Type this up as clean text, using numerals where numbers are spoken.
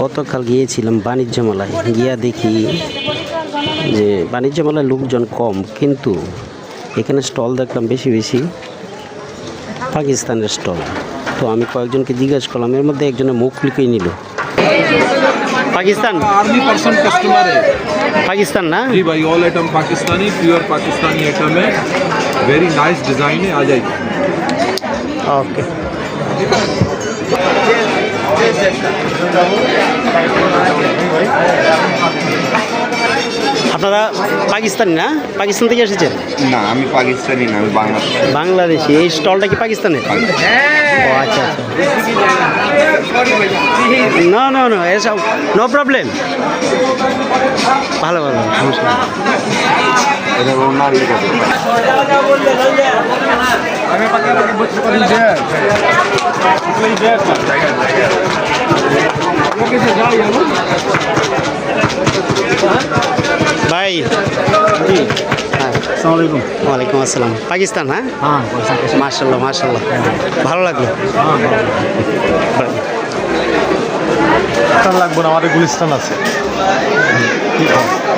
গতকাল গিয়েছিলাম বাণিজ্য মেলায়, গিয়া দেখি যে বাণিজ্য মেলায় লোকজন কম, কিন্তু এখানে স্টল দেখলাম বেশি বেশি পাকিস্তানের স্টল। তো আমি কয়েকজনকে জিজ্ঞেস করলাম, এর মধ্যে একজনের মুখ লুকিয়ে নিল। पाकिस्तान आर्मी पर्सन कस्टमर है पाकिस्तान ना जी भाई। All item Pakistani, pure Pakistani item है। वेरी नाइस डिज़ाइन है, आ जाइए। ओके। আপনারা পাকিস্তানি না? পাকিস্তান থেকে এসেছেন? না, আমি পাকিস্তানি না, আমি বাংলাদেশি। বাংলাদেশি। এই স্টলটা কি পাকিস্তানের? ও আচ্ছা আচ্ছা। না না না, এসব নো প্রবলেম। ভালো ভালো, সমস্যা নেই। এটা ওনার ই করে। ভাই আসসালামাইকুম। ওয়ালাইকুম আসসালাম। পাকিস্তান? হ্যাঁ হ্যাঁ, মাশাল্লাহ মাশাল্লাহ, ভালো লাগলো। লাগবে না, আমাদের গুলিস্তান আছে। ঠিক আছে।